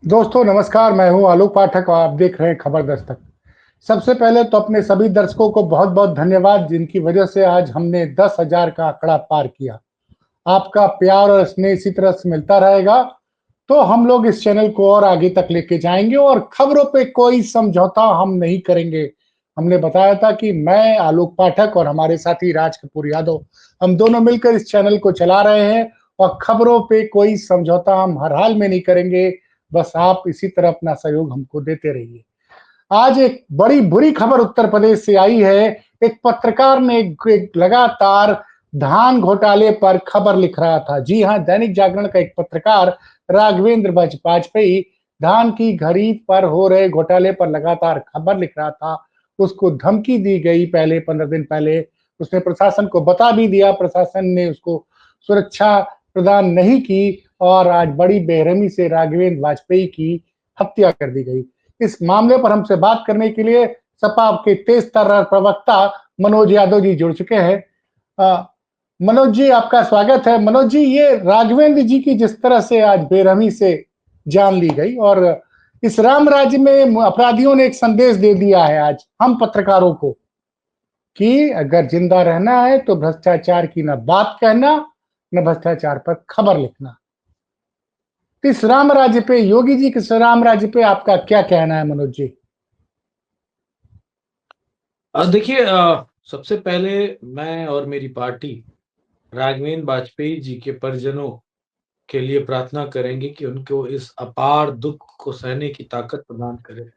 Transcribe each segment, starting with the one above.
दोस्तों नमस्कार, मैं हूं आलोक पाठक और आप देख रहे हैं खबर दस्तक। सबसे पहले तो अपने सभी दर्शकों को बहुत-बहुत धन्यवाद जिनकी वजह से आज हमने 10,000 का आंकड़ा पार किया। आपका प्यार और स्नेह इसी तरह से मिलता रहेगा, तो हम लोग इस चैनल को और आगे तक लेके जाएँगे और खबरों पे कोई समझौता हम नहीं करेंगे। हमने बताया था कि मैं आलोक पाठक और हमारे साथी राज कपूर यादव, हम दोनों मिलकर इस चैनल को चला रहे हैं और खबरों पे कोई समझौता हम हर हाल में नहीं करेंगे। बस आप इसी तरह अपना सहयोग हमको देते रहिए। आज एक बड़ी बुरी खबर उत्तर प्रदेश से आई है। एक पत्रकार ने एक लगातार धान घोटाले पर खबर लिख रहा था। जी हाँ, दैनिक जागरण का एक पत्रकार राघवेंद्र वाजपेयी धान की खरीद पर हो रहे घोटाले पर लगातार खबर लिख रहा था। उसको धमकी दी गई पहले 15 दिन पहले। उसने प्रशासन को बता भी दिया, प्रशासन ने उसको सुरक्षा प्रदान नहीं की और आज बड़ी बेरहमी से राघवेंद्र वाजपेयी की हत्या कर दी गई। इस मामले पर हमसे बात करने के लिए सपा के तेज तर्रार प्रवक्ता मनोज यादव जी जुड़ चुके हैं। मनोज जी, आपका स्वागत है। मनोज जी, ये राघवेंद्र जी की जिस तरह से आज बेरहमी से जान ली गई और इस राम राज्य में अपराधियों ने एक संदेश दे दिया है आज हम पत्रकारों को कि अगर जिंदा रहना है तो भ्रष्टाचार की न बात कहना, न भ्रष्टाचार पर खबर लिखना। तो इस राम राज्य पे, योगी जी के इस राम राज्य पे आपका क्या कहना है मनोज जी? देखिए, सबसे पहले मैं और मेरी पार्टी राघवेंद्र वाजपेयी जी के परिजनों के लिए प्रार्थना करेंगे कि उनको इस अपार दुख को सहने की ताकत प्रदान करे।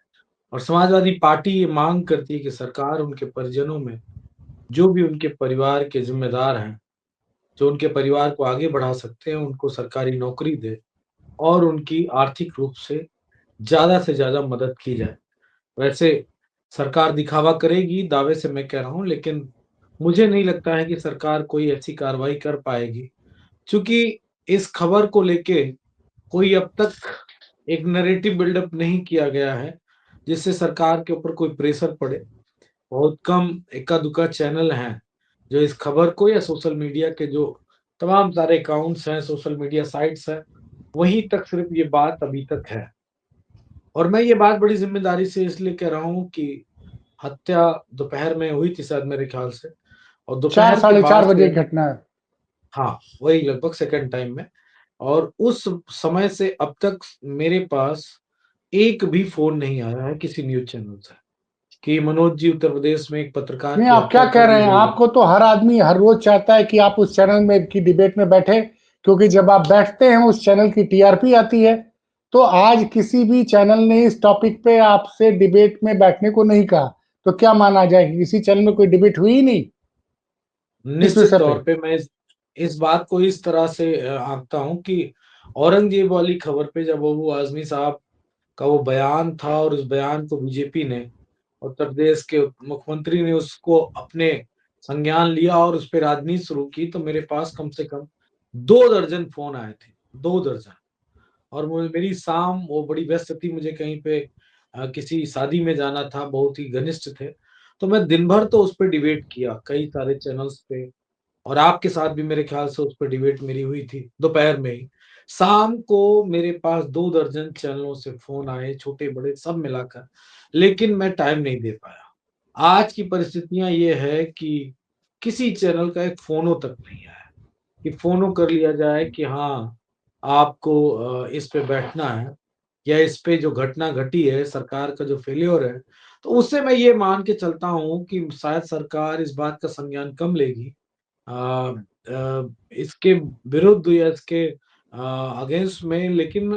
और समाजवादी पार्टी ये मांग करती है कि सरकार उनके परिजनों में जो भी उनके परिवार के जिम्मेदार हैं, जो उनके परिवार को आगे बढ़ा सकते हैं, उनको सरकारी नौकरी दे और उनकी आर्थिक रूप से ज़्यादा मदद की जाए। वैसे सरकार दिखावा करेगी, दावे से मैं कह रहा हूँ, लेकिन मुझे नहीं लगता है कि सरकार कोई ऐसी कार्रवाई कर पाएगी, क्योंकि इस खबर को लेके कोई अब तक एक नैरेटिव बिल्डअप नहीं किया गया है, जिससे सरकार के ऊपर कोई प्रेशर पड़े। बहुत कम इक्का-दुक्का चैनल हैं, जो इस खबर को या सोशल मीडिया के जो तमाम सारे अकाउंट्स हैं, सोशल मीडिया साइट्स हैं, वहीं तक सिर्फ ये बात अभी तक है। और मैं ये बात बड़ी ज़िम्मेदारी से इसलिए कह रहा हूँ कि हत्या दोपहर में हुई थी शायद मेरे ख़्याल से, और चार दोपहर के साढ़े बाद चार बजे से की घटना है। हाँ, वही लगभग सेकंड टाइम में। और उस समय से अब तक मेरे पास एक भी फ़ोन नहीं आया है किसी न्यूज़ चैनल से कि मनोज जी, उत्तर प्रदेश में एक पत्रकार नहीं, की आप क्या हत्या कह कर रहे दी हैं? गई है। आपको तो हर आदमी हर रोज चाहता है कि आप उस चैनल में की डिबेट में बैठे, क्योंकि जब आप बैठते हैं उस चैनल की टीआरपी आती है। तो आज किसी भी चैनल ने इस टॉपिक पे आपसे डिबेट में बैठने को नहीं कहा, तो क्या माना जाए कि किसी चैनल में कोई डिबेट हुई ही नहीं इस निश्चित विषय पे? तौर पे मैं इस बात को इस तरह से आंकता हूँ कि औरंगजेब वाली खबर पे जब वो आज़मी साहब का वो बयान था और उस बयान को बीजेपी ने, उत्तर प्रदेश के मुख्यमंत्री ने उसको अपने संज्ञान लिया और उस पे राजनीति शुरू की, तो मेरे पास कम से कम 2 दर्जन फ़ोन आए थे, 2 दर्जन। और वो मेरी शाम वो बड़ी व्यस्त थी, मुझे कहीं पे किसी शादी में जाना था, बहुत ही घनिष्ठ थे। तो मैं दिन भर तो उस पे डिबेट किया, कई सारे चैनल्स पे, और आपके साथ भी मेरे ख़्याल से उस पे डिबेट मेरी हुई थी, दोपहर में ही। शाम को मेरे पास 2 दर्जन चैनलों से फ़ोन आए, छोटे-बड़े सब मिलाकर, लेकिन मैं टाइम नहीं दे पाया। आज की परिस्थितियाँ ये है कि किसी चैनल का एक फ़ोनो तक नहीं आया, कि फ़ोनो कर लिया जाए कि हाँ, आपको इस पे बैठना है या इस पे जो घटना घटी है, सरकार का जो फेल्योर है, तो उससे मैं ये मान के चलता हूँ कि शायद सरकार इस बात का संज्ञान कम लेगी। इसके विरुद्ध या इसके अगेंस्ट में, लेकिन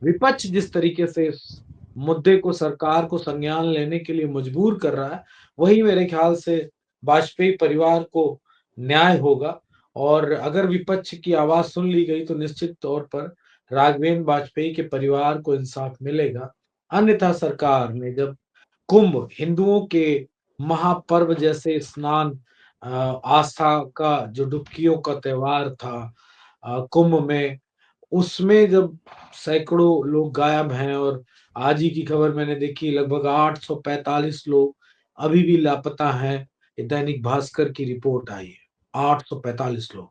विपक्ष जिस तरीके से इस मुद्दे को, सरकार को संज्ञान लेने के लिए मजबूर कर रहा है, वही मेरे ख्याल से वाजपेयी परिवार को न्याय होगा। और अगर विपक्ष की आवाज़ सुन ली गई तो निश्चित तौर पर राघवेंद्र वाजपेयी के परिवार को इंसाफ मिलेगा। अन्यथा सरकार ने जब कुंभ, हिंदुओं के महापर्व जैसे स्नान, आस्था का जो डुबकियों का त्योहार था, कुंभ में, उसमें जब सैकड़ों लोग गायब हैं, और आज ही की खबर मैंने देखी, लगभग 845 लोग अभी भी लापता हैं। ये दैनिक भास्कर की रिपोर्ट आई है, 845 लोग,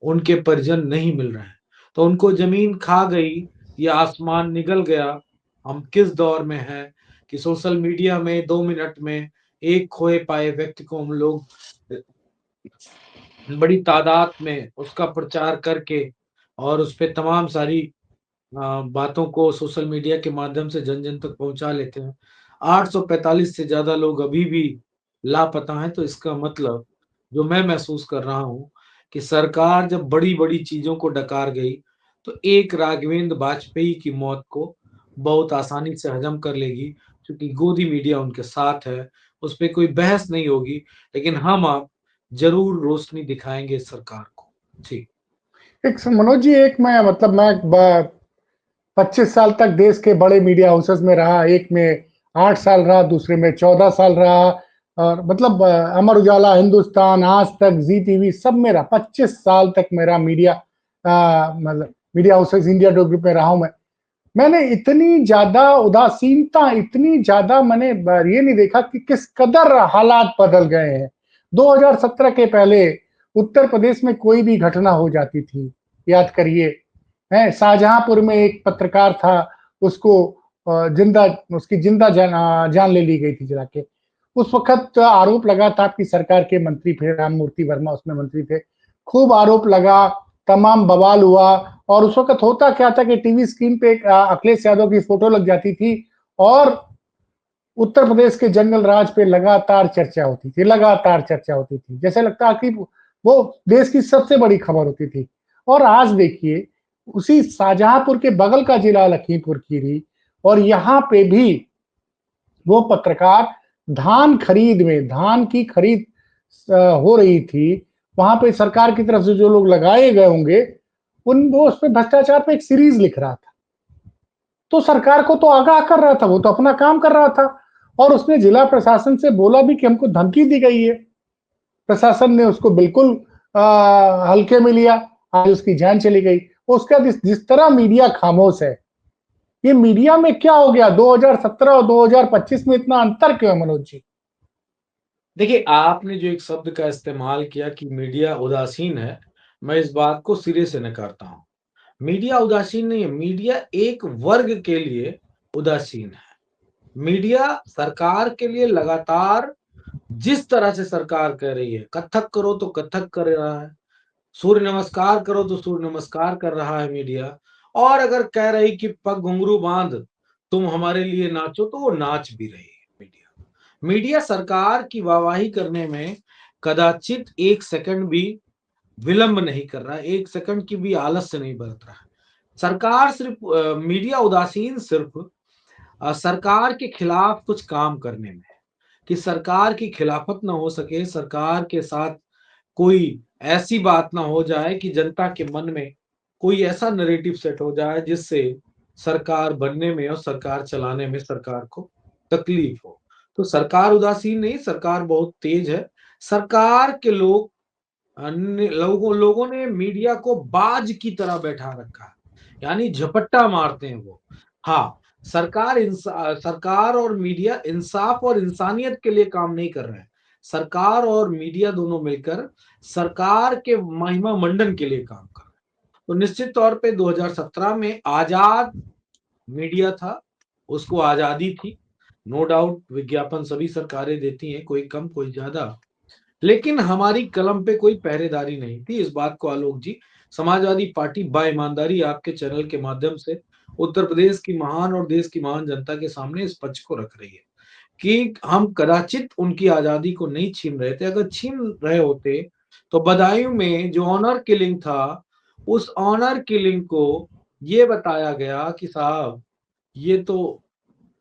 उनके परिजन नहीं मिल रहे हैं। तो उनको जमीन खा गई या आसमान निगल गया, हम किस दौर में हैं कि सोशल मीडिया में 2 मिनट में एक खोए पाए व्यक्ति को हम लोग बड़ी तादाद में उसका प्रचार करके और उसपे तमाम सारी बातों को सोशल मीडिया के माध्यम से जन-जन तक पहुँचा लेते हैं। 845 से ज़्यादा लोग अभी भी लापता हैं, तो इसका मतलब जो मैं महसूस कर रहा हूँ कि सरकार जब बड़ी-बड़ी चीज़ों को डकार गई, तो एक राघवेंद्र वाजपेयी की मौत को बहुत आसानी से हज़म कर लेगी, क्योंकि गोदी मीडिया उनके साथ है, उसपे कोई बहस नहीं होगी, लेकिन हम आप ज़रूर रोशनी दिखाएँगे इस सरकार को। जी। एक मनोज जी, एक मैं 25 साल तक देश के बड़े मीडिया हाउसेस में रहा। एक में 8 साल रहा, दूसरे में 14 साल रहा और अमर उजाला, हिंदुस्तान, आज तक, जी टीवी सब में रहा। 25 साल तक मेरा मीडिया हाउसेस इंडिया ग्रुप में रहा हूं मैं। मैंने इतनी ज़्यादा उदासीनता, इतनी ज़्यादा मैंने ये नहीं देखा कि किस कदर हालात बदल गए हैं। 2017 के पहले उत्तर प्रदेश में कोई भी घटना हो जाती थी, याद करिए, हैं? शाहजहांपुर में एक पत्रकार था, उसको जिंदा उसकी जिंदा जान ले ली गई थी जला के। उस वक़्त आरोप लगा था, आपकी सरकार के मंत्री थे, राममूर्ति वर्मा उसमें मंत्री थे। खूब आरोप लगा, तमाम बवाल हुआ और उस वक़्त होता क्या था कि टीवी स्क्रीन पे एक अखिलेश यादव की फ़ोटो लग जाती थी और उत्तर प्रदेश के जंगल राज पे लगातार चर्चा होती थी। जैसे लगता कि वो देश की सबसे बड़ी खबर होती थी। और आज देखिए, उसी शाहजहांपुर के बगल का जिला लखीमपुर खीरी और यहाँ पे भी वो पत्रकार धान की खरीद हो रही थी। वहां पे सरकार की तरफ से जो लोग लगाए गए होंगे, उन वो उस पे भ्रष्टाचार पे एक सीरीज लिख रहा था। तो सरकार को तो आगाह कर रहा था, वो तो अपना काम कर रहा था और उसने जिला प्रशासन से बोला भी कि हमको धमकी दी गई है। प्रशासन ने उसको बिल्कुल हल्के में लिया, आज उसकी जान चली गई। उसका जिस तरह मीडिया खामोश है, ये मीडिया में क्या हो गया? 2017 और 2025 में इतना अंतर क्यों है मनोज जी? देखिए, आपने जो एक शब्द का इस्तेमाल किया कि मीडिया उदासीन है, मैं इस बात को सिरे से नकारता हूँ। मीडिया उदासीन नहीं है, मीडिया एक वर्ग के लिए उदासीन है। मीडिया सरकार के लिए लगातार जिस तरह से सरकार कह रही है, कथक करो तो कथक कर रहा है, सूर्य नमस्कार करो तो सूर्य नमस्कार कर रहा है मीडिया और अगर कह रही कि पग घुंघरू बाँध, तुम हमारे लिए नाचो, तो वो नाच भी रही है मीडिया। मीडिया सरकार की वाहवाही करने में कदाचित 1 सेकंड भी विलंब नहीं कर रहा है, 1 सेकंड की भी आलस्य नहीं बरत रहा है। सरकार सिर्फ़ मीडिया उदासीन सिर्फ़ सरकार के खिलाफ कुछ काम करने में है, कि सरकार की खिलाफत ना हो सके, सरकार के साथ कोई ऐसी बात ना हो जाए कि जनता के मन में कोई ऐसा नैरेटिव सेट हो जाए जिससे सरकार बनने में और सरकार चलाने में सरकार को तकलीफ हो। तो सरकार उदासीन नहीं, सरकार बहुत तेज है। सरकार के लोग अन्य लोगों ने मीडिया को बाज की तरह बैठा रखा है, यानी झपट्टा मारते हैं वो। हाँ, सरकार और मीडिया इंसाफ और इंसानियत के लिए काम नहीं कर रहे हैं। सरकार और मीडिया दोनों मिलकर सरकार के महिमा मंडन के लिए काम कर रहे हैं। तो निश्चित तौर पे 2017 में आजाद मीडिया था, उसको आजादी थी। नो डाउट विज्ञापन सभी सरकारें देती हैं, कोई कम कोई ज़्यादा। लेकिन हमारी कलम पे कोई पहरेदारी नहीं थी, इस बात को आलोक जी, समाजवादी पार्टी बाईमानदारी आपके चैनल के माध्यम से उत्तर प्रदेश की महान और देश की महान जनता के सामने इस पक्ष को रख रही है कि हम कदाचित उनकी आजादी को नहीं छीन रहे थे। अगर छीन रहे होते, तो बदायूं में जो ऑनर किलिंग था, उस ऑनर किलिंग को ये बताया गया कि साहब, ये तो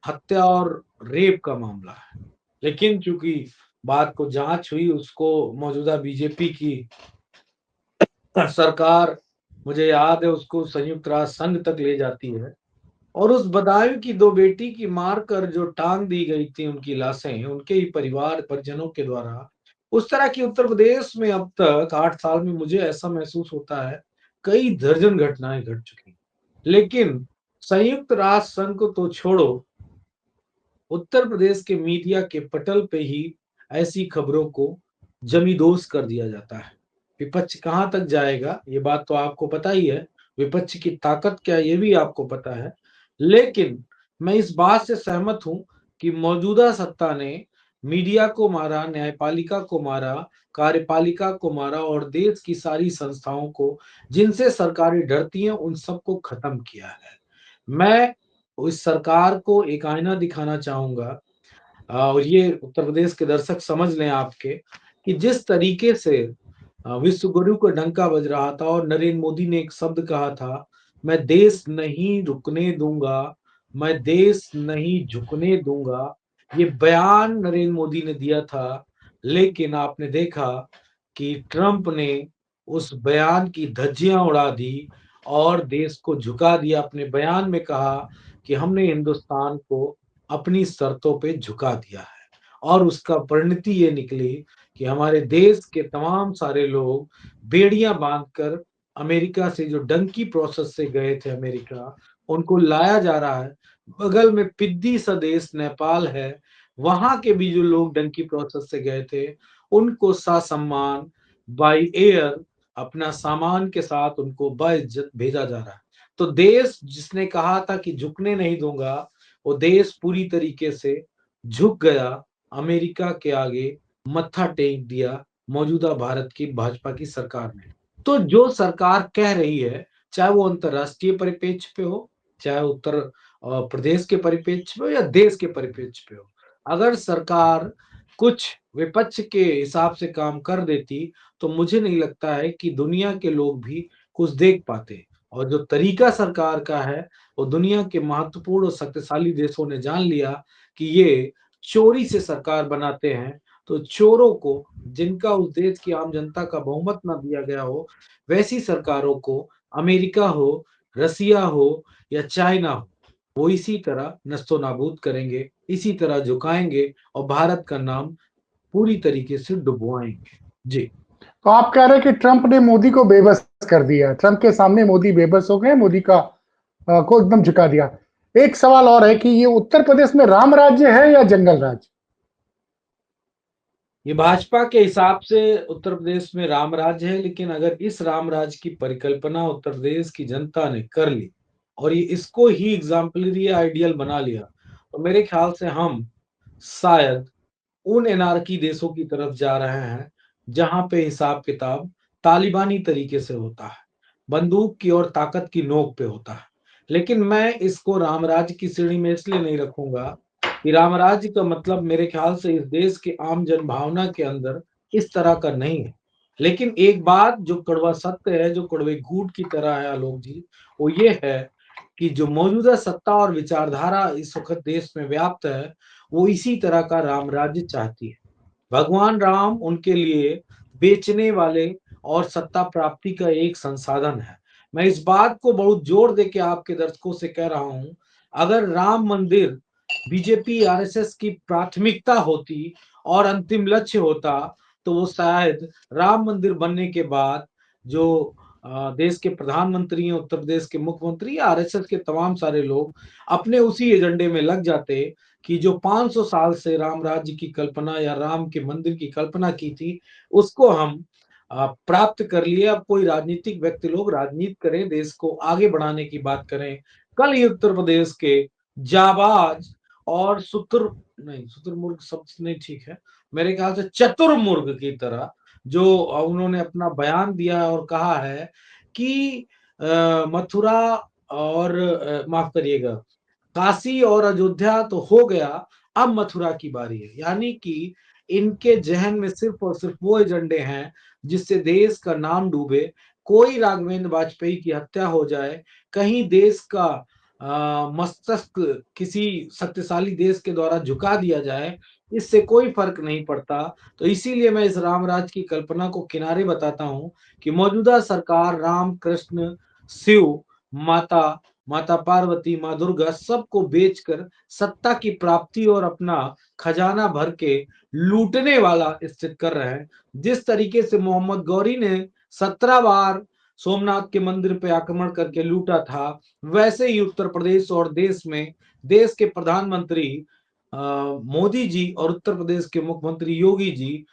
हत्या और रेप का मामला है। लेकिन चूँकि बात को जाँच हुई, उसको मौजूदा बीजेपी की सरकार, मुझे याद है, उसको संयुक्त राष्ट्र संघ तक ले जाती है और उस बदायूं की 2 बेटी की मारकर जो टाँग दी गई थी उनकी लाशें, उनके ही परिवार परिजनों के द्वारा, उस तरह की उत्तर प्रदेश में अब तक 8 साल में मुझे ऐसा महसूस होता है, कई दर्जन घटनाएँ घट चुकी हैं। लेकिन संयुक्त राष्ट्र संघ को तो छोड़ो, उत्तर प्रदेश के मीडिया के पटल पे ही ऐसी खबरों को जमीदोज़ कर दिया जाता है। विपक्ष कहाँ तक जाएगा, ये बात तो आपको पता ही है। विपक्ष की ताकत क्या है, ये भी आपको पता है। लेकिन मैं इस बात से सहमत हूं कि मौजूदा सत्ता ने मीडिया को मारा, न्यायपालिका को मारा, कार्यपालिका को मारा और देश की सारी संस्थाओं को, जिनसे सरकारें डरती हैं, उन सबको खत्म किया है। मैं इस सरकार को एक आईना दिखाना चाहूंगा, और ये उत्तर प्रदेश के दर्शक समझ लें आपके, कि जिस तरीके से विश्व गुरु का डंका बज रहा था और नरेंद्र मोदी ने एक शब्द कहा था, मैं देश नहीं रुकने दूंगा, मैं देश नहीं झुकने दूंगा। ये बयान नरेंद्र मोदी ने दिया था, लेकिन आपने देखा कि ट्रंप ने उस बयान की धज्जियां उड़ा दी और देश को झुका दिया। अपने बयान में कहा कि हमने हिंदुस्तान को अपनी शर्तों पे झुका दिया है, और उसका परिणति ये निकली कि हमारे देश के तमाम सारे लोग बेड़ियां बांधकर अमेरिका से, जो डंकी प्रोसेस से गए थे अमेरिका, उनको लाया जा रहा है। बगल में पिद्दी सा देश नेपाल है, वहां के भी जो लोग डंकी प्रोसेस से गए थे, उनको ससम्मान बाई एयर अपना सामान के साथ उनको बाइज्जत भेजा जा रहा है। तो देश जिसने कहा था कि झुकने नहीं दूंगा, वो देश पूरी तरीके से झुक गया, अमेरिका के आगे मत्था टेक दिया मौजूदा भारत की भाजपा की सरकार ने। तो जो सरकार कह रही है, चाहे वो अंतरराष्ट्रीय परिप्रेक्ष्य पे हो, चाहे उत्तर प्रदेश के परिप्रेक्ष्य पे हो या देश के परिप्रेक्ष्य पे हो, अगर सरकार कुछ विपक्ष के हिसाब से काम कर देती, तो मुझे नहीं लगता है कि दुनिया के लोग भी कुछ देख पाते। और जो तरीका सरकार का है, वो दुनिया के महत्वपूर्ण और शक्तिशाली देशों ने जान लिया कि ये चोरी से सरकार बनाते हैं। तो चोरों को, जिनका उस देश की आम जनता का बहुमत ना दिया गया हो, वैसी सरकारों को, अमेरिका हो, रसिया हो या चाइना हो, वो इसी तरह नस्तोनाबूद करेंगे, इसी तरह झुकाएंगे और भारत का नाम पूरी तरीके से डुबवाएंगे। जी। तो आप कह रहे हैं कि ट्रंप ने मोदी को बेबस कर दिया, ट्रंप के सामने मोदी बेबस हो गए, मोदी का को एकदम झुका दिया। एक सवाल और है कि ये उत्तर प्रदेश में राम राज्य है या जंगल राज? ये भाजपा के हिसाब से उत्तर प्रदेश में राम राज्य है, लेकिन अगर इस राम राज्य की परिकल्पना उत्तर प्रदेश की जनता ने कर ली और ये इसको ही एग्जाम्पलरी आइडियल बना लिया, तो मेरे ख्याल से हम शायद उन एनार्की देशों की तरफ जा रहे हैं, जहां पे हिसाब किताब तालिबानी तरीके से होता है, बंदूक की और ताकत की नोक पे होता है। लेकिन मैं इसको रामराज्य की श्रेणी में इसलिए नहीं रखूंगा कि रामराज्य का मतलब मेरे ख्याल से इस देश के आम जन भावना के अंदर इस तरह का नहीं है। लेकिन एक बात जो कड़वा सत्य है, जो कड़वे घूट की तरह है आलोक जी, वो ये है कि जो मौजूदा सत्ता और विचारधारा इस वक्त देश में व्याप्त है, वो इसी तरह का राम राज्य चाहती है। भगवान राम उनके लिए बेचने वाले और सत्ता प्राप्ति का एक संसाधन है। मैं इस बात को बहुत जोर दे के आपके दर्शकों से कह रहा हूं, अगर राम मंदिर बीजेपी आरएसएस की प्राथमिकता होती और अंतिम लक्ष्य होता, तो वो शायद राम मंदिर बनने के बाद जो देश के प्रधानमंत्री हैं, उत्तर प्रदेश के मुख्यमंत्री, आरएसएस के तमाम सारे लोग अपने उसी एजेंडे में लग जाते कि जो 500 साल से राम राज्य की कल्पना या राम के मंदिर की कल्पना की थी, उसको हम प्राप्त कर लिए। अब कोई राजनीतिक व्यक्ति लोग राजनीति करें, देश को आगे बढ़ाने की बात करें। कल ही उत्तर प्रदेश के जाबाज और शुतुरमुर्ग शब्द नहीं ठीक है, मेरे ख्याल से चतुर्मुर्ग की तरह जो उन्होंने अपना बयान दिया और कहा है कि मथुरा और माफ करिएगा, काशी और अयोध्या तो हो गया, अब मथुरा की बारी है। यानी कि इनके जहन में सिर्फ और सिर्फ वो एजेंडे हैं जिससे देश का नाम डूबे, कोई राघवेंद्र वाजपेयी की हत्या हो जाए, कहीं देश का मस्तक किसी शक्तिशाली देश के द्वारा झुका दिया जाए, इससे कोई फर्क नहीं पड़ता। तो इसीलिए मैं इस रामराज की कल्पना को किनारे बताता हूं कि मौजूदा सरकार राम, कृष्ण, शिव, माता, माता पार्वती, माँ दुर्गा सबको बेचकर सत्ता की प्राप्ति और अपना खजाना भर के लूटने वाला स्थित कर रहे हैं। जिस तरीके से मोहम्मद गौरी ने 17 बार सोमनाथ के मंदिर पे आक्रमण करके लूटा था, वैसे ही उत्तर प्रदेश और देश में देश के प्रधानमंत्री मोदी जी और उत्तर प्रदेश के मुख्यमंत्री योगी जी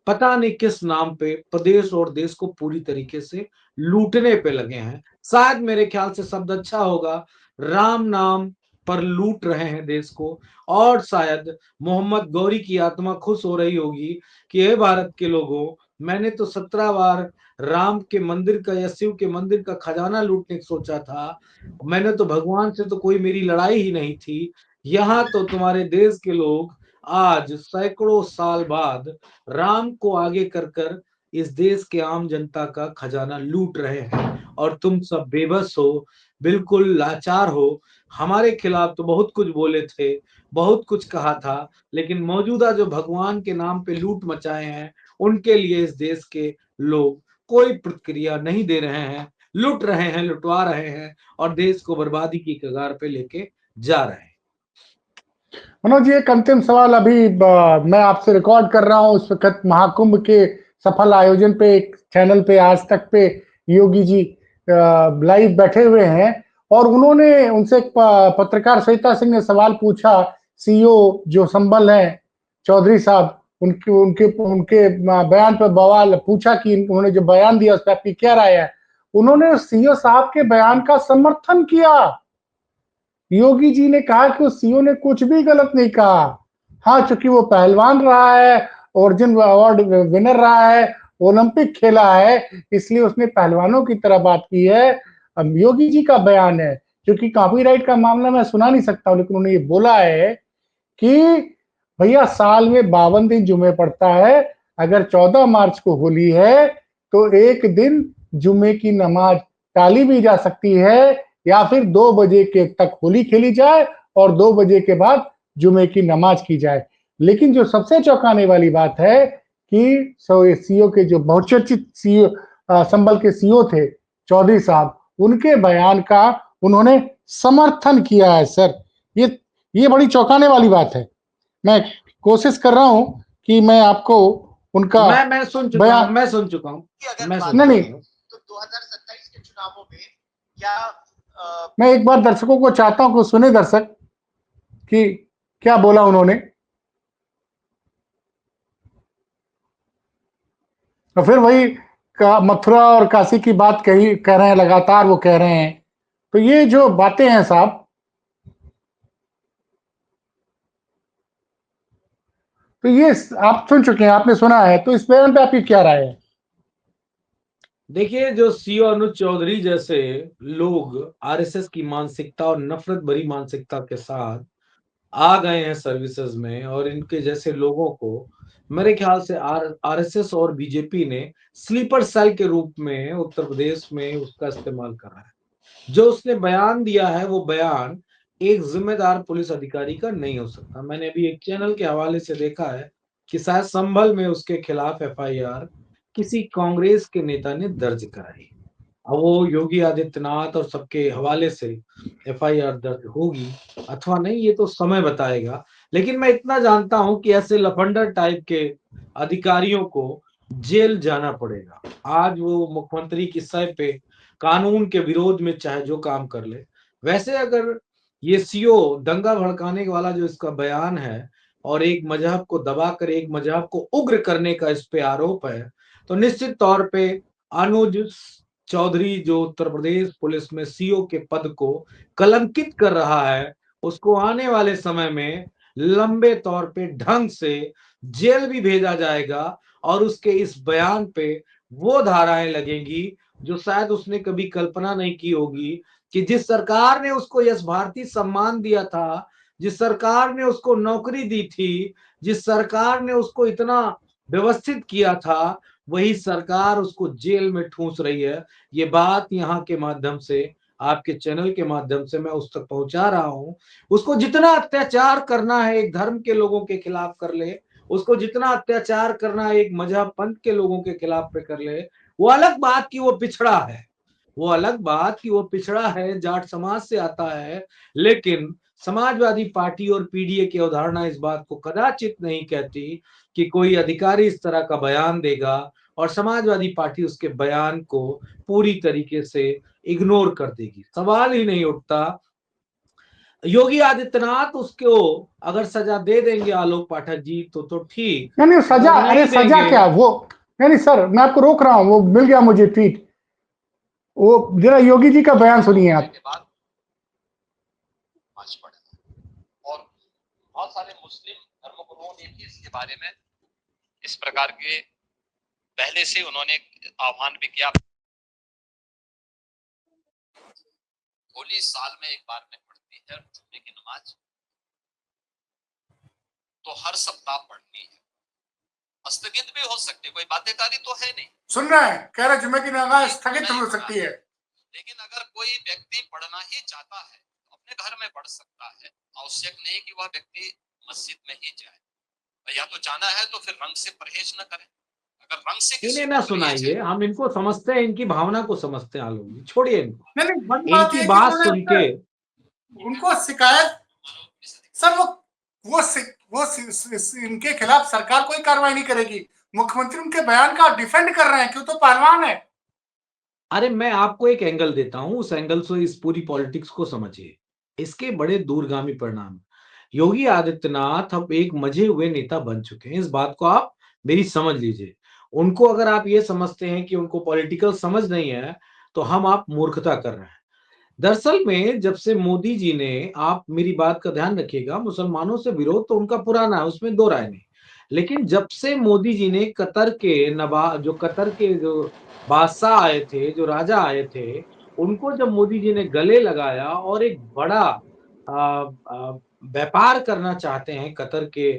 पता नहीं किस नाम पे प्रदेश और देश को पूरी तरीके से लूटने पे लगे हैं। शायद मेरे ख्याल से शब्द अच्छा होगा, राम नाम पर लूट रहे हैं देश को। और शायद मोहम्मद गौरी की आत्मा खुश हो रही होगी कि हे भारत के लोगों, मैंने तो 17 बार राम के मंदिर का या शिव के मंदिर का खजाना लूटने की सोचा था, मैंने तो भगवान से तो कोई मेरी लड़ाई ही नहीं थी। यहाँ तो तुम्हारे देश के लोग आज सैकड़ों साल बाद राम को आगे कर कर इस देश के आम जनता का खजाना लूट रहे हैं और तुम सब बेबस हो, बिल्कुल लाचार हो। हमारे खिलाफ तो बहुत कुछ बोले थे, बहुत कुछ कहा था, लेकिन मौजूदा जो भगवान के नाम पे लूट मचाए हैं, उनके लिए इस देश के लोग कोई प्रतिक्रिया नहीं दे रहे हैं, लूट रहे हैं, लुटवा रहे हैं और देश को बर्बादी की कगार पे लेके जा रहे हैं। मनोज जी, एक अंतिम सवाल अभी मैं आपसे रिकॉर्ड कर रहा हूँ उस वक्त महाकुंभ के सफल आयोजन पे एक चैनल पे आज तक पे योगी जी लाइव बैठे हुए हैं और उन्होंने उनसे एक पत्रकार सविता सिंह ने सवाल पूछा। सीईओ जो संबल हैं चौधरी साहब, उनके उनके उनके बयान पर बवाल पूछा कि उन्होंने जो बयान दिया उस पर आपकी क्या राय है। उन्होंने सीईओ साहब के बयान का समर्थन किया। योगी जी ने कहा कि उस सीईओ ने कुछ भी गलत नहीं कहा। हाँ, चूंकि वो पहलवान रहा है, अर्जुन अवार्ड विनर रहा है, ओलंपिक खेला है, इसलिए उसने पहलवानों की तरह बात की है। अब योगी जी का बयान है, क्योंकि कॉपीराइट का मामला मैं सुना नहीं सकता हूं, लेकिन उन्होंने ये बोला है कि भैया साल में 52 दिन जुमे पड़ता है, अगर 14 मार्च को होली है तो एक दिन जुमे की नमाज टाली भी जा सकती है या फिर 2 बजे के तक होली खेली जाए और 2 बजे के बाद जुमे की नमाज की जाए। लेकिन जो सबसे चौंकाने वाली बात है कि सीईओ के जो बहुचर्चित सीईओ संबल के सीईओ थे चौधरी साहब, उनके बयान का उन्होंने समर्थन किया है। सर, ये बड़ी चौंकाने वाली बात है। मैं कोशिश कर रहा हूं कि मैं आपको उनका मैं सुन चुका हूं, बयान मैं सुन चुका हूं, मैं सुन नहीं चुका नहीं हूं। तो 2027 के चुनावों में क्या मैं एक बार दर्शकों को चाहता हूं कि सुने दर्शक कि क्या बोला उन्होंने, तो फिर वही मथुरा और काशी की बात कह रहे हैं, लगातार वो कह रहे हैं। तो ये जो बातें हैं साहब, तो ये आप सुन चुके हैं, आपने सुना है, तो इस बयान पे आपकी क्या राय है? देखिए, जो सीईओ अनुज चौधरी जैसे लोग आरएसएस की मानसिकता और नफरत भरी मानसिकता के साथ आ गए हैं सर्विसेज में, और इनके जैसे लोगों को मेरे ख्याल से आरएसएस और बीजेपी ने स्लीपर सेल के रूप में उत्तर प्रदेश में उसका इस्तेमाल कर रहा है। जो उसने बयान दिया है वो बयान एक जिम्मेदार पुलिस अधिकारी का नहीं हो सकता। मैंने अभी एक चैनल के हवाले से देखा है कि शायद संभल में उसके खिलाफ एफआईआर किसी कांग्रेस के नेता ने दर्ज कराई। अब वो योगी आदित्यनाथ और सबके हवाले से एफआईआर दर्ज होगी अथवा नहीं, ये तो समय बताएगा। लेकिन मैं इतना जानता हूं कि ऐसे लफंडर टाइप के अधिकारियों को जेल जाना पड़ेगा। आज वो मुख्यमंत्री की सह पे कानून के विरोध में चाहे जो काम कर ले। वैसे अगर ये सीओ दंगा भड़काने वाला जो इसका बयान है और एक मजहब को दबाकर एक मजहब को उग्र करने का इस पे आरोप है, तो निश्चित तौर पे अनुज चौधरी जो उत्तर प्रदेश पुलिस में सीओ के पद को कलंकित कर रहा है, उसको आने वाले समय में लंबे तौर पे ढंग से जेल भी भेजा जाएगा और उसके इस बयान पे वो धाराएं लगेंगी जो शायद उसने कभी कल्पना नहीं की होगी कि जिस सरकार ने उसको यश भारती सम्मान दिया था, जिस सरकार ने उसको नौकरी दी थी, जिस सरकार ने उसको इतना व्यवस्थित किया था, वही सरकार उसको जेल में ठूंस रही है। ये बात यहाँ के माध्यम से, आपके चैनल के माध्यम से मैं उस तक पहुंचा रहा हूं। उसको जितना अत्याचार करना है एक धर्म के लोगों के खिलाफ कर ले, उसको जितना अत्याचार करना है एक मजहब पंथ के लोगों के खिलाफ पे कर ले। वो अलग बात कि वो पिछड़ा है, वो अलग बात कि वो पिछड़ा है, जाट समाज से आता है, लेकिन समाजवादी पार्टी और पीडीए की अवधारणा इस बात को कदाचित नहीं कहती कि कोई अधिकारी इस तरह का बयान देगा और समाजवादी पार्टी उसके बयान को पूरी तरीके से इग्नोर कर देगी। सवाल ही नहीं उठता। योगी आदित्यनाथ उसको अगर सजा दे देंगे आलोक पाठक जी तो ठीक, नहीं और सजा, अगर अरे नहीं सजा देंगे। क्या वो, नहीं सर, मैं आपको रोक रहा हूं, वो मिल गया मुझे ट्वीट। वो जरा योगी जी का बयान सुनिए आप। के बाद भाजपा मुस्लिम धर्मगुरुओं ने भी इसके बारे में इस प्रकार के पहले से उन्होंने आह्वान भी किया। होली साल में एक बार में पढ़ती है जुम्मे की नमाज, तो हर सप्ताह पढ़नी है। स्थगित भी हो सकती, कोई बाध्यकारी तो है नहीं। सुन रहे हैं, कह रहे जुम्मे की नमाज स्थगित हो सकती है, लेकिन अगर कोई व्यक्ति पढ़ना ही चाहता है तो अपने घर में पढ़ सकता है। आवश्यक नहीं कि वह व्यक्ति मस्जिद में ही जाए। या तो जाना है तो फिर रंग से परहेज न करें। अगर रंग से इन्हें ना सुनाइए, हम इनको समझते हैं, इनकी भावना को समझते हैं आलोक, छोड़िए इनको। नहीं बड़ी बात इनकी है बात कि सुन के उनको शिकायत सर इनके खिलाफ सरकार कोई कार्रवाई नहीं करेगी। मुख्यमंत्री उनके बयान का डिफेंड कर रहे हैं, क्यों? तो पहलवान है। अरे मैं आपको एक एंगल देता हूं, उस एंगल से इस पूरी पॉलिटिक्स को समझिए। इसके बड़े दूरगामी परिणाम। योगी आदित्यनाथ अब एक मजे हुए नेता बन चुके हैं, इस बात को आप मेरी समझ लीजिए। उनको अगर आप ये समझते हैं कि उनको पॉलिटिकल समझ नहीं है, तो आप मूर्खता कर रहे हैं। दरअसल में जब से मोदी जी ने, आप मेरी बात का ध्यान रखिएगा, मुसलमानों से विरोध तो उनका पुराना है, उसमें दो राय नहीं। लेकिन जब से मोदी जी ने कतर के जो बादशाह आए थे, जो राजा आए थे, उनको जब मोदी जी ने गले लगाया और एक बड़ा आ, आ, व्यापार करना चाहते हैं कतर के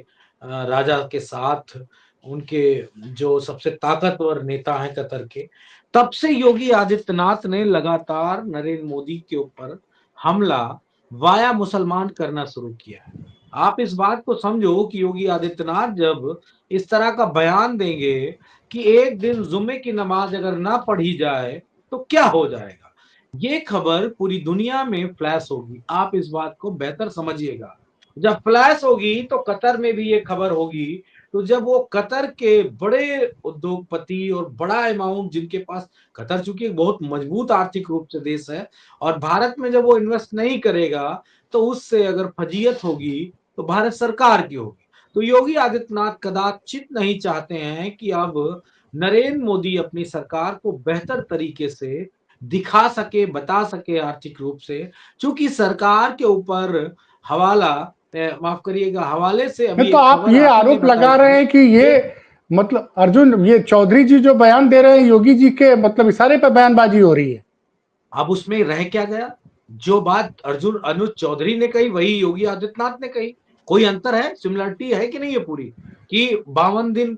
राजा के साथ, उनके जो सबसे ताकतवर नेता हैं कतर के, तब से योगी आदित्यनाथ ने लगातार नरेंद्र मोदी के ऊपर हमला वाया मुसलमान करना शुरू किया है। आप इस बात को समझो कि योगी आदित्यनाथ जब इस तरह का बयान देंगे कि एक दिन जुम्मे की नमाज अगर ना पढ़ी जाए तो क्या हो जाएगा, ये खबर पूरी दुनिया में फ्लैश होगी। आप इस बात को बेहतर समझिएगा। जब फ्लैश होगी तो कतर में भी ये खबर होगी। तो जब वो कतर के बड़े उद्योगपति और बड़ा अमाउंट जिनके पास, कतर चूंकि एक बहुत मजबूत आर्थिक रूप से देश है, और भारत में जब वो इन्वेस्ट नहीं करेगा तो उससे अगर फजीयत होगी तो भारत सरकार की होगी। तो योगी आदित्यनाथ कदाचित नहीं चाहते हैं कि अब नरेंद्र मोदी अपनी सरकार को बेहतर तरीके से दिखा सके, बता सके आर्थिक रूप से, चूंकि सरकार के ऊपर हवाला, माफ करिएगा, हवाले से अभी तो एक आप खबर ये आप ही ने आरोप बताई लगा रहे हैं कि ये मतलब अर्जुन, ये चौधरी जी जो बयान दे रहे हैं योगी जी के मतलब इशारे पर बयानबाजी हो रही है। अब उसमें रह क्या गया? जो बात अर्जुन अनुज चौधरी ने कही वही योगी आदित्यनाथ ने कही। कोई अंतर है? सिमिलरिटी है कि नहीं है पूरी? कि 52 दिन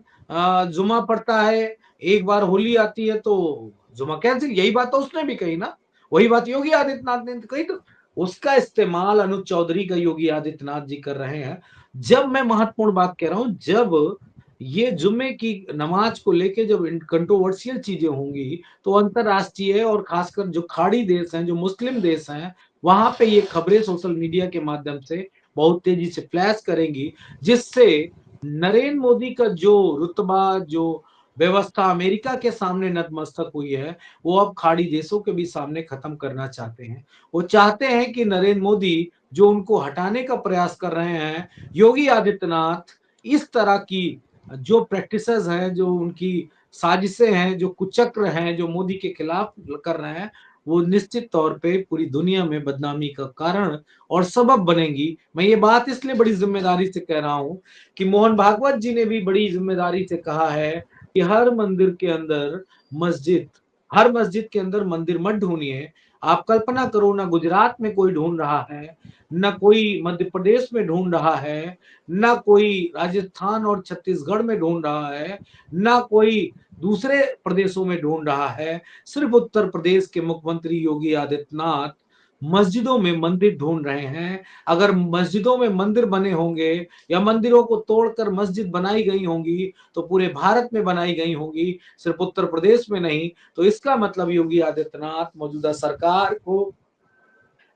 जुमा पड़ता है, एक बार होली आती है तो जुमा कैंसिल, यही बात तो उसने भी कही ना, वही बात योगी आदित्यनाथ ने कही। तो उसका इस्तेमाल अनुज चौधरी का योगी आदित्यनाथ जी कर रहे हैं। जब मैं महत्वपूर्ण बात कह रहा हूं, जब ये जुम्मे की नमाज को लेके जब कंट्रोवर्शियल चीजें होंगी तो अंतरराष्ट्रीय और खासकर जो खाड़ी देश हैं, जो मुस्लिम देश हैं, वहां पे ये खबरें सोशल मीडिया के माध्यम से बहुत तेजी से फ्लैश करेंगी, जिससे नरेंद्र मोदी का जो रुतबा, जो व्यवस्था अमेरिका के सामने नतमस्तक हुई है, वो अब खाड़ी देशों के भी सामने खत्म करना चाहते हैं। वो चाहते हैं कि नरेंद्र मोदी जो उनको हटाने का प्रयास कर रहे हैं, योगी आदित्यनाथ इस तरह की जो प्रैक्टिसेस हैं, जो उनकी साजिशें हैं, जो कुचक्र हैं, जो मोदी के खिलाफ कर रहे हैं, वो निश्चित तौर पे पूरी दुनिया में बदनामी का कारण और सबब बनेंगी। मैं ये बात इसलिए बड़ी जिम्मेदारी से कह रहा हूं कि मोहन भागवत जी ने भी बड़ी जिम्मेदारी से कहा है कि हर मंदिर के अंदर मस्जिद, हर मस्जिद के अंदर मंदिर मत ढूंढिए। आप कल्पना करो, ना गुजरात में कोई ढूंढ रहा है, ना कोई मध्य प्रदेश में ढूंढ रहा है, ना कोई राजस्थान और छत्तीसगढ़ में ढूंढ रहा है, ना कोई दूसरे प्रदेशों में ढूंढ रहा है। सिर्फ उत्तर प्रदेश के मुख्यमंत्री योगी आदित्यनाथ मस्जिदों में मंदिर ढूंढ रहे हैं। अगर मस्जिदों में मंदिर बने होंगे या मंदिरों को तोड़कर मस्जिद बनाई गई होंगी तो पूरे भारत में बनाई गई होंगी, सिर्फ उत्तर प्रदेश में नहीं। तो इसका मतलब योगी आदित्यनाथ मौजूदा सरकार को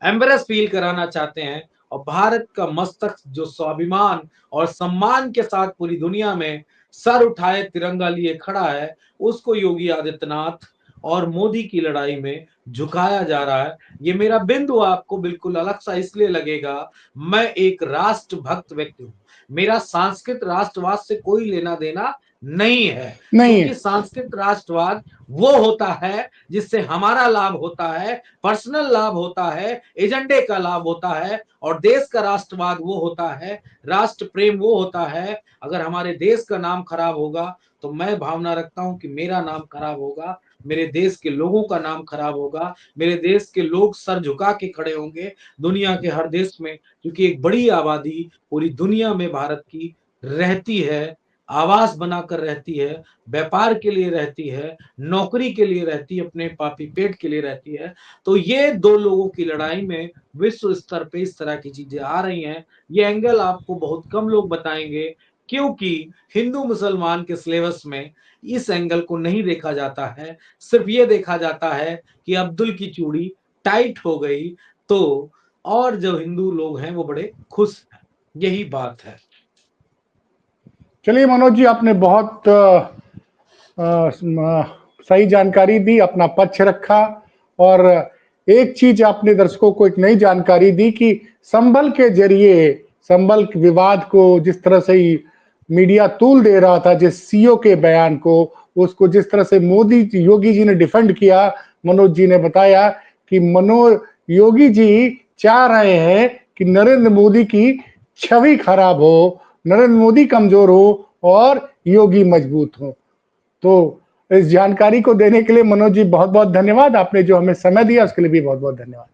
एम्बेरस फील कराना चाहते हैं, और भारत का मस्तक जो स्वाभिमान और सम्मान के साथ पूरी दुनिया में सर उठाए तिरंगा लिए खड़ा है, उसको योगी आदित्यनाथ और मोदी की लड़ाई में झुकाया जा रहा है। ये मेरा बिंदु आपको बिल्कुल अलग सा इसलिए लगेगा, मैं एक राष्ट्र भक्त व्यक्ति हूं, मेरा सांस्कृतिक राष्ट्रवाद से कोई लेना देना नहीं है। नहीं क्योंकि सांस्कृतिक राष्ट्रवाद वो होता है जिससे हमारा लाभ होता है, पर्सनल लाभ होता है, एजेंडे का लाभ होता है, और देश का राष्ट्रवाद वो होता है, राष्ट्र प्रेम वो होता है। अगर हमारे देश का नाम खराब होगा तो मैं भावना रखता हूं कि मेरा नाम खराब होगा, मेरे देश के लोगों का नाम खराब होगा, मेरे देश के लोग सर झुका के खड़े होंगे दुनिया के हर देश में, क्योंकि एक बड़ी आबादी पूरी दुनिया में भारत की रहती है, आवास बनाकर रहती है, व्यापार के लिए रहती है, नौकरी के लिए रहती है, अपने पापी पेट के लिए रहती है। तो ये दो लोगों की लड़ाई में विश्व स्तर पे इस तरह की चीजें आ रही हैं। ये एंगल आपको बहुत कम लोग बताएंगे, क्योंकि हिंदू मुसलमान के सिलेबस में इस एंगल को नहीं देखा जाता है। सिर्फ ये देखा जाता है कि अब्दुल की चूड़ी टाइट हो गई तो, और जो हिंदू लोग हैं वो बड़े खुश हैं। यही बात है। चलिए मनोज जी, आपने बहुत सही जानकारी दी, अपना पक्ष रखा, और एक चीज आपने दर्शकों को एक नई जानकारी दी कि संभल के जरिए संभल विवाद को जिस तरह से मीडिया तूल दे रहा था, जिस सीओ के बयान को, उसको जिस तरह से योगी जी ने डिफेंड किया, मनोज जी ने बताया कि योगी जी चाह रहे हैं कि नरेंद्र मोदी की छवि खराब हो, नरेंद्र मोदी कमजोर हो और योगी मजबूत हो। तो इस जानकारी को देने के लिए मनोज जी बहुत बहुत धन्यवाद। आपने जो हमें समय दिया उसके लिए भी बहुत बहुत धन्यवाद।